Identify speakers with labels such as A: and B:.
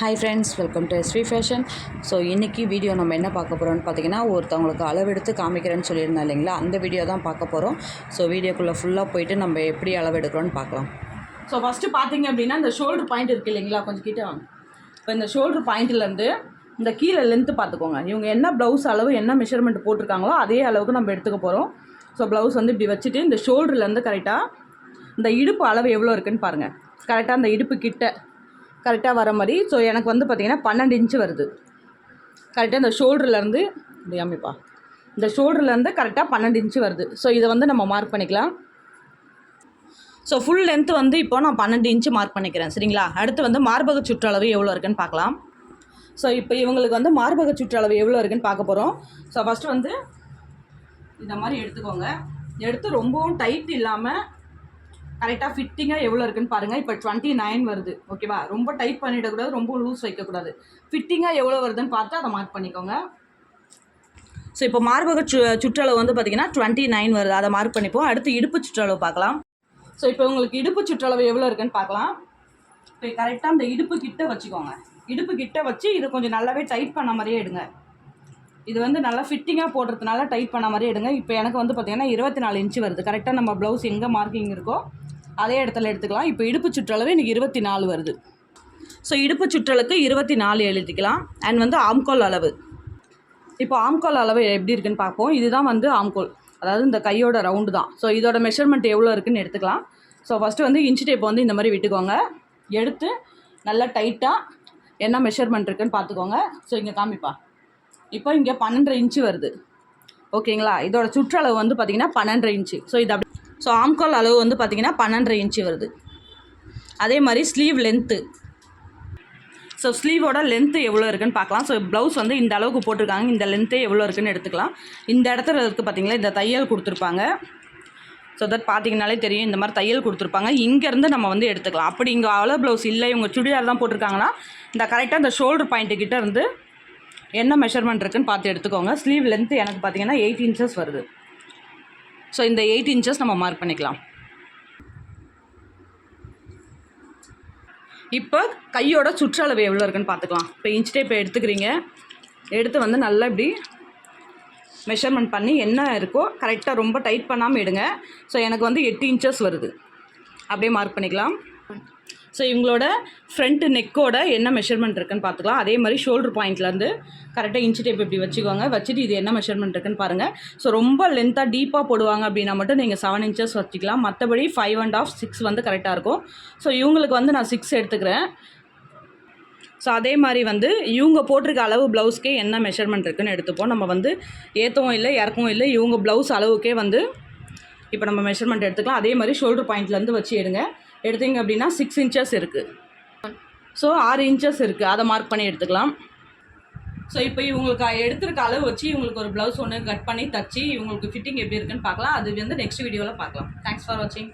A: Hi friends, welcome to SV fashion. So இன்றைக்கி video நம்ம என்ன பார்க்க போகிறோம்னு பார்த்தீங்கன்னா, ஒருத்தவங்களுக்கு அளவெடுத்து காமிக்கிறேன்னு சொல்லியிருந்தேன் இல்லைங்களா, அந்த வீடியோ தான் பார்க்க போகிறோம். ஸோ வீடியோக்குள்ளே ஃபுல்லாக போயிட்டு நம்ம எப்படி அளவெடுக்கிறோன்னு பார்க்கலாம்.
B: ஸோ ஃபஸ்ட்டு பார்த்தீங்க அப்படின்னா, இந்த ஷோல்டர் பாயிண்ட் இருக்குது இல்லைங்களா, கொஞ்சம் கிட்டே வாங்க. இப்போ இந்த ஷோல்டர் பாயிண்ட்லேருந்து இந்த கீழே லென்த்து பார்த்துக்கோங்க. இவங்க என்ன ப்ளவுஸ் அளவு என்ன மெஷர்மெண்ட் போட்டிருக்காங்களோ அதே அளவுக்கு நம்ம எடுத்துக்க போகிறோம். ஸோ ப்ளவுஸ் வந்து இப்படி வச்சுட்டு இந்த ஷோல்டர்லேருந்து கரெக்டாக இந்த இடுப்பு அளவு எவ்வளோ இருக்குதுன்னு பாருங்கள். கரெக்டாக அந்த இடுப்பு கிட்ட கரெக்டாக வர மாதிரி. ஸோ எனக்கு வந்து பார்த்திங்கன்னா 12 இன்ச்சு வருது. கரெக்டாக இந்த ஷோல்டர்லேருந்து இப்படி அமைப்பா, இந்த ஷோல்டர்லேருந்து கரெக்டாக 12 இன்ச்சு வருது. ஸோ இதை வந்து நம்ம மார்க் பண்ணிக்கலாம். ஸோ ஃபுல் லென்த்து வந்து இப்போ நான் 12 இன்ச்சு மார்க் பண்ணிக்கிறேன், சரிங்களா. அடுத்து வந்து மார்பக சுற்றளவு எவ்வளோ இருக்குன்னு பார்க்கலாம். ஸோ இப்போ இவங்களுக்கு வந்து மார்பக சுற்றளவு எவ்வளோ இருக்குன்னு பார்க்க போகிறோம். ஸோ ஃபஸ்ட்டு வந்து இந்த மாதிரி எடுத்துக்கோங்க. எடுத்து ரொம்பவும் டைட் இல்லாமல் கரெக்டாக ஃபிட்டிங்காக எவ்வளோ இருக்குன்னு பாருங்கள். இப்போ 29 வருது, ஓகேவா. ரொம்ப டைட் பண்ணிடக்கூடாது, ரொம்ப லூஸ் வைக்கக்கூடாது. ஃபிட்டிங்காக எவ்வளோ வருதுன்னு பார்த்து அதை மார்க் பண்ணிக்கோங்க. ஸோ இப்போ மார்பக சுற்றளவு வந்து பார்த்திங்கன்னா 29 வருது, அதை மார்க் பண்ணிப்போம். அடுத்து இடுப்பு சுற்றளவு பார்க்கலாம். ஸோ இப்போ உங்களுக்கு இடுப்பு சுற்றளவு எவ்வளோ இருக்குன்னு பார்க்கலாம். இப்போ கரெக்டாக அந்த இடுப்பு கிட்ட வச்சுக்கோங்க. இடுப்பு கிட்ட வச்சு இதை கொஞ்சம் நல்லாவே டைட் பண்ண மாதிரியே எடுங்க. இது வந்து நல்லா ஃபிட்டிங்காக போடுறதுனால டைட் பண்ண மாதிரியே எடுங்க. இப்போ எனக்கு வந்து பார்த்திங்கன்னா 24 இன்ச்சு வருது. கரெக்டாக நம்ம ப்ளவுஸ் எங்கே மார்க்கிங் இருக்கோ அதே இடத்துல எடுத்துக்கலாம். இப்போ இடுப்பு சுற்றளவு எனக்கு 24 வருது. ஸோ இடுப்பு சுற்றலுக்கு 24 எழுதிக்கலாம். அண்ட் வந்து ஆம்கோல் அளவு, இப்போ ஆம்கோல் அளவு எப்படி இருக்குன்னு பார்ப்போம். இதுதான் வந்து ஆம்கோல், அதாவது இந்த கையோட ரவுண்டு தான். ஸோ இதோட மெஷர்மெண்ட் எவ்வளோ இருக்குதுன்னு எடுத்துக்கலாம். ஸோ ஃபஸ்ட்டு வந்து இன்ச்சு டேப் வந்து இந்த மாதிரி விட்டுக்கோங்க. எடுத்து நல்லா டைட்டாக என்ன மெஷர்மெண்ட் இருக்குதுன்னு பார்த்துக்கோங்க. ஸோ இங்கே காமிப்பா, இப்போ இங்கே 12 இன்ச்சு வருது, ஓகேங்களா. இதோட சுற்றளவு வந்து பார்த்திங்கன்னா 12 இன்ச்சு. ஸோ இது அப்படி, ஸோ ஆம்கால் அளவு வந்து பார்த்திங்கன்னா 12 இன்ச்சு வருது. அதே மாதிரி ஸ்லீவ் லென்த்து, ஸோ ஸ்லீவோட லென்த்து எவ்வளோ இருக்குதுன்னு பார்க்கலாம். ஸோ ப்ளவுஸ் வந்து இந்த அளவுக்கு போட்டிருக்காங்க, இந்த லென்த்தே எவ்வளோ இருக்குதுன்னு எடுத்துக்கலாம். இந்த இடத்துல இருக்குது பார்த்திங்களா, இந்த தையல் கொடுத்துருப்பாங்க. ஸோ தட் பார்த்திங்கனாலே தெரியும், இந்த மாதிரி தையல் கொடுத்துருப்பாங்க. இங்கேருந்து நம்ம வந்து எடுத்துக்கலாம். அப்படி இங்கே அவ்வளோ ப்ளவுஸ் இல்லை, இவங்க சுடிதார் தான் போட்டிருக்காங்கன்னா இந்த கரெக்டாக இந்த ஷோல்டர் பாயிண்ட்டு கிட்டே இருந்து என்ன மெஷர்மெண்ட் இருக்குதுன்னு பார்த்து எடுத்துக்கோங்க. ஸ்லீவ் லென்த்து எனக்கு பார்த்திங்கன்னா 8 இன்ச்சஸ் வருது. ஸோ இந்த 8 இன்ச்சஸ் நம்ம மார்க் பண்ணிக்கலாம். இப்போ கையோட சுற்றளவு எவ்வளோ இருக்குன்னு பார்த்துக்கலாம். இப்போ இன்ச் டேப் எடுத்துக்கிறீங்க. எடுத்து வந்து நல்லா இப்படி மெஷர்மெண்ட் பண்ணி என்ன இருக்கோ கரெக்டாக ரொம்ப டைட் பண்ணாமல் எடுங்க. ஸோ எனக்கு வந்து 8 இன்ச்சஸ் வருது, அப்படியே மார்க் பண்ணிக்கலாம். ஸோ இவங்களோட ஃப்ரண்ட் நெக்கோட என்ன மெஷர்மெண்ட் இருக்குன்னு பார்த்துக்கலாம். அதே மாதிரி ஷோல்டர் பாயிண்ட்லேருந்து கரெக்டாக இன்ச் டேப் இப்படி வச்சுக்கோங்க. வச்சுட்டு இது என்ன மெஷர்மெண்ட் இருக்குன்னு பாருங்கள். ஸோ ரொம்ப லென்த்தாக டீப்பாக போடுவாங்க அப்படின்னா மட்டும் நீங்கள் 7 இன்ச்சஸ் வச்சுக்கலாம். மற்றபடி 5 1/2 6 வந்து கரெக்டாக இருக்கும். ஸோ இவங்களுக்கு வந்து நான் 6 எடுத்துக்கிறேன். ஸோ அதே மாதிரி வந்து இவங்க போட்டிருக்க அளவு ப்ளவுஸ்க்கே என்ன மெஷர்மெண்ட் இருக்குதுன்னு எடுத்துப்போம். நம்ம வந்து ஏற்றவும் இல்லை இறக்கவும் இல்லை, இவங்க ப்ளவுஸ் அளவுக்கே வந்து இப்போ நம்ம மெஷர்மெண்ட் எடுத்துக்கலாம். அதே மாதிரி ஷோல்டர் பாயிண்ட்லேருந்து வச்சு எடுத்தீங்க அப்படின்னா 6 இன்ச்சஸ் இருக்குது. ஸோ 6 இன்ச்சஸ் இருக்குது, அதை மார்க் பண்ணி எடுத்துக்கலாம். ஸோ இப்போ இவங்களுக்கு எடுத்துருக்க அளவு வச்சு இவங்களுக்கு ஒரு ப்ளவுஸ் ஒன்று கட் பண்ணி தச்சு இவங்களுக்கு ஃபிட்டிங் எப்படி இருக்குன்னு பார்க்கலாம். அது வந்து நெக்ஸ்ட் வீடியோவில் பார்க்கலாம். தேங்க்ஸ் ஃபார் வாட்சிங்.